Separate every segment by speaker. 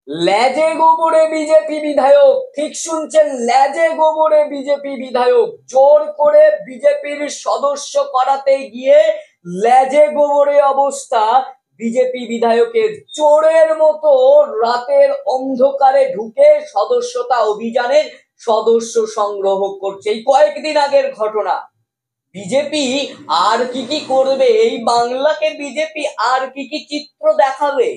Speaker 1: ল্যাজে গোবরে BJP বিধায়ক, ঠিক শুনছেন, ল্যাজে গোবরে বিজেপি বিধায়ক জোর করে বিজেপির সদস্য করাতে গিয়ে ল্যাজে গোবরে অবস্থা বিজেপি বিধায়কের। চোরের মতো রাতের অন্ধকারে ঢুকে সদস্যতা অভিযানের সদস্য সংগ্রহ করছে। এই কয়েকদিন আগের ঘটনা। বিজেপি আর কি করবে, এই বাংলাকে বিজেপি আর কি চিত্র দেখাবে?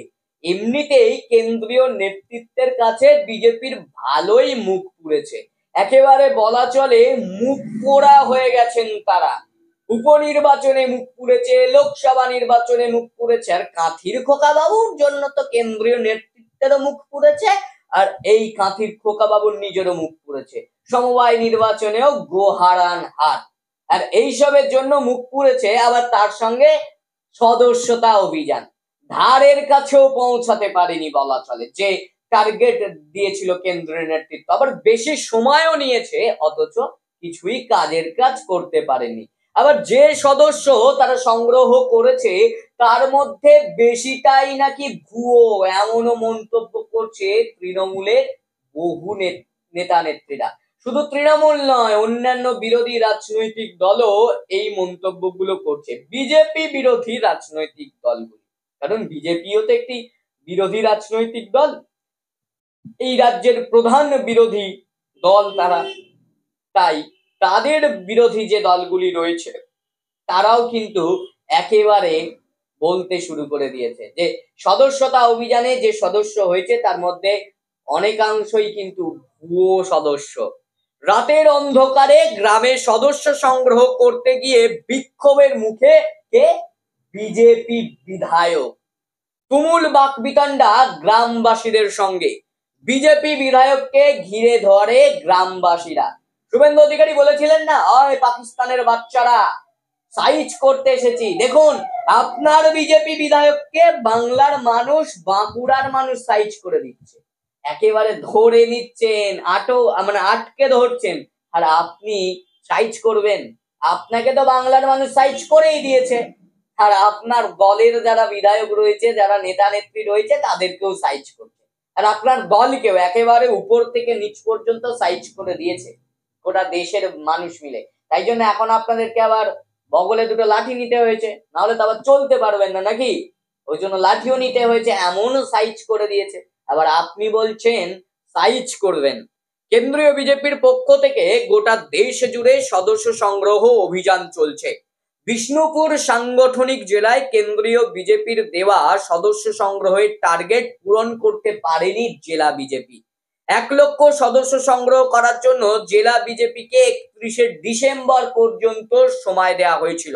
Speaker 1: এমনিতেই কেন্দ্রীয় নেতৃত্বের কাছে বিজেপির ভালোই মুখ পুড়েছে, একেবারে বলা চলে মুখ পোড়া হয়ে গেছেন তারা। উপনির্বাচনে মুখ পুড়েছে, লোকসভা নির্বাচনে মুখ পুড়েছে, আর কাঁথির খোকা বাবুর জন্য তো কেন্দ্রীয় নেতৃত্বেরও মুখ পুড়েছে, আর এই কাঁথির খোকা বাবুর নিজেরও মুখ পুড়েছে। সমবায় নির্বাচনেও গোহারান হাত। আর এইসবের জন্য মুখ পুড়েছে, আবার তার সঙ্গে সদস্যতা অভিযান ধারের কাছেও পৌঁছাতে পারেনি বলা চলে। যে টার্গেট দিয়েছিল কেন্দ্রের নেতৃত্ব, আবার বেশি সময়ও নিয়েছে, অথচ কিছুই কাজের কাজ করতে পারেনি। আবার যে সদস্য তারা সংগ্রহ করেছে তার মধ্যে বেশিটাই নাকি ভুয়ো, এমনও মন্তব্য করছে তৃণমূলের বহু নেতা নেত্রীরা। শুধু তৃণমূল নয়, অন্যান্য বিরোধী রাজনৈতিক দলও এই মন্তব্যগুলো করছে, বিজেপি বিরোধী রাজনৈতিক দলগুলো। কারণ বিজেপিও তো একটি বিরোধী রাজনৈতিক দল, এই রাজ্যের প্রধান বিরোধী দল তারা। তাই তাদের বিরোধী যে দলগুলি রয়েছে তারাও কিন্তু একেবারে বলতে শুরু করে দিয়েছে যে সদস্যতা অভিযানে যে সদস্য হয়েছে তার মধ্যে অনেকাংশই কিন্তু ভুয়ো সদস্য। রাতের অন্ধকারে গ্রামে সদস্য সংগ্রহ করতে গিয়ে বিক্ষোভের মুখে কে? বিজেপি বিধায়ক। তুমুল বাকবিতণ্ডা গ্রামবাসীদের সঙ্গে, বিজেপি বিধায়ককে ঘিরে ধরে গ্রামবাসীরা। শুভেন্দু অধিকারী বলেছিলেন না, ওই পাকিস্তানের বাচ্চারা, সাইজ করতে এসেছি। দেখুন, আপনার বিজেপি বিধায়ককে বাংলার মানুষ, বাঁকুড়ার মানুষ সাইজ করে দিচ্ছে, একেবারে ধরে নিচ্ছেন, আটকে ধরছেন, আর আপনি সাইজ করবেন? আপনাকে তো বাংলার মানুষ সাইজ করেই দিয়েছে, আর আপনার দলের যারা বিধায়ক রয়েছে, যারা নেতা নেত্রী রয়েছে, তাদেরকেও সাইজ করছে, আর আপনার দলকেও একেবারে উপর থেকে নিচ পর্যন্ত সাইজ করে দিয়েছে গোটা দেশের মানুষ মিলে। তাই জন্য এখন আপনাদেরকে আবার বগলে দুটো লাঠি নিতে হয়েছে, নাহলে তো আবার চলতে পারবেন না নাকি? ওই জন্য লাঠিও নিতে হয়েছে, এমন সাইজ করে দিয়েছে। আবার আপনি বলছেন সাইজ করবেন। কেন্দ্রীয় বিজেপির পক্ষ থেকে গোটা দেশ জুড়ে সদস্য সংগ্রহ অভিযান চলছে। বিষ্ণুপুর সাংগঠনিক জেলায় কেন্দ্রীয় বিজেপির দেওয়া সদস্য সংগ্রহের টার্গেট পূরণ করতে পারেনি জেলা বিজেপি। 1 লক্ষ সদস্য সংগ্রহ করার জন্য জেলা বিজেপিকে 31শে ডিসেম্বর পর্যন্ত সময় দেওয়া হয়েছিল।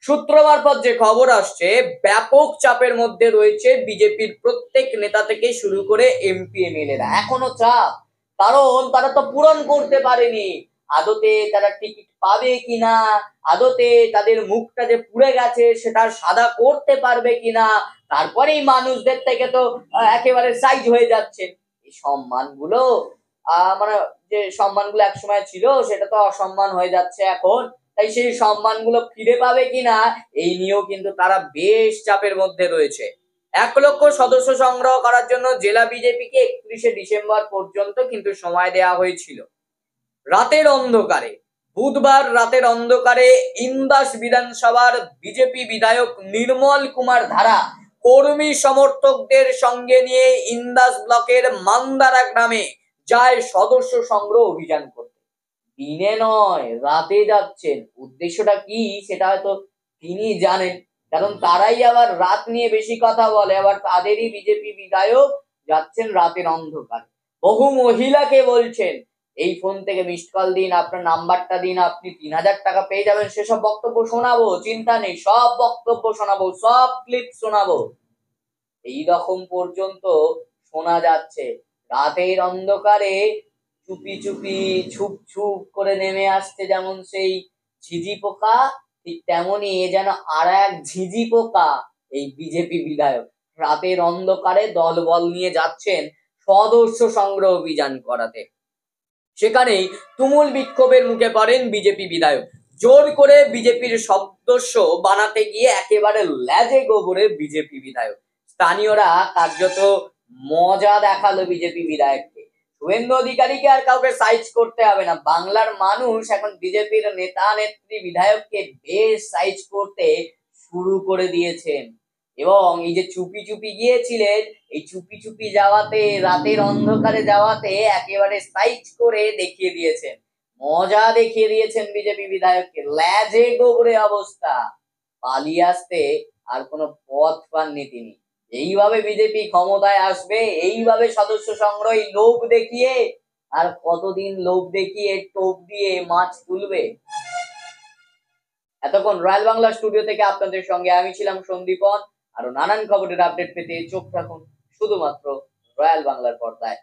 Speaker 1: সূত্র মারফত যে খবর আসছে, ব্যাপক চাপের মধ্যে রয়েছে বিজেপির প্রত্যেক নেতা থেকে শুরু করে এমপি এমএলএরা। এখনো চাপ, কারণ তারা তো পূরণ করতে পারেনি। আদতে তারা টিকিট পাবে কিনা, আদতে তাদের মুখটা যে পুড়ে গেছে সেটা সাদা করতে পারবে কিনা, তারপরেই মানুষদের থেকে তো একেবারে সাইজ হয়ে যাচ্ছে। এই সম্মানগুলো যে সম্মানগুলো একসময় ছিল সেটা তো অসম্মান হয়ে যাচ্ছে এখন। তাই সেই সম্মানগুলো ফিরে পাবে কিনা এই নিয়েও কিন্তু তারা বেশ চাপের মধ্যে রয়েছে। 1 লক্ষ সদস্য সংগ্রহ করার জন্য জেলা বিজেপিকে 31শে ডিসেম্বর পর্যন্ত কিন্তু সময় দেওয়া হয়েছিল। রাতের অন্ধকারে, বুধবার রাতের অন্ধকারে ইন্দাস বিধানসভার বিজেপি বিধায়ক নির্মল কুমার ধারা কর্মী সমর্থকদের সঙ্গে নিয়ে ইন্দাস ব্লকের মান্দারা গ্রামে যায় সদস্য সংগ্রহ অভিযান করতে। দিনে নয়, রাতে যাচ্ছেন। উদ্দেশ্যটা কি সেটা হয়তো তিনি জানেন, কারণ তারাই আবার রাত নিয়ে বেশি কথা বলে। আবার তাদেরই বিজেপি বিধায়ক যাচ্ছেন রাতের অন্ধকারে। বহু মহিলাকে বলছেন এই ফোন থেকে মিসড কল দিন, আপনার নাম্বারটা দিন, আপনি 3000 টাকা পেয়ে যাবেন। সেসব বক্তব্য শোনাবো, চিন্তা নেই, সব বক্তব্য শোনাবো, সব ক্লিপ শোনাবো। এই রকম পর্যন্ত শোনা যাচ্ছে। রাতের অন্ধকারে চুপি চুপি ছুপ ছুপ করে নেমে আসছে যেমন সেই ঝিঝি পোকা, ঠিক তেমনই এ যেন আর এক ঝিঝি পোকা এই বিজেপি বিধায়ক। রাতের অন্ধকারে দলবল নিয়ে যাচ্ছেন সদস্য সংগ্রহ অভিযান করাতে। সেখানেই তুমুল বিক্ষোভের মুখে পড়েন বিজেপি বিধায়ক। জোর করে বিজেপির সদস্য বানাতে গিয়ে একেবারে ল্যাজে গোবরে বিজেপি বিধায়ক। স্থানীয়রা কার্যত মজা দেখালো বিজেপি বিধায়ককে। শুভেন্দু অধিকারীকে আর কাউকে সাইজ করতে হবে না, বাংলার মানুষ এখন বিজেপির নেতা নেত্রী বিধায়ককে বেশ সাইজ করতে শুরু করে দিয়েছেন। এবং এই যে চুপি চুপি গিয়েছিলেন, এই চুপি চুপি যাওয়াতে, রাতের অন্ধকারে যাওয়াতে একেবারে সাইজ করে দেখিয়ে দিয়েছেন, মজা দেখিয়ে দিয়েছেন বিজেপি বিধায়ককে। ল্যাজে গোবরে অবস্থা, পালিয়ে আসতে আর কোনো পথ পাননি তিনি। এইভাবে বিজেপি ক্ষমতায় আসবে, এইভাবে সদস্য সংগ্রহ লোভ দেখিয়ে, আর কতদিন লোভ দেখিয়ে টোপ দিয়ে মাছ তুলবে। এতক্ষণ রয়্যাল বাংলা স্টুডিও থেকে আপনাদের সঙ্গে আমি ছিলাম সন্দীপন। আরো নানান খবরের আপডেট পেতে চোখ রাখুন শুধুমাত্র রয়্যাল বাংলার পর্দায়।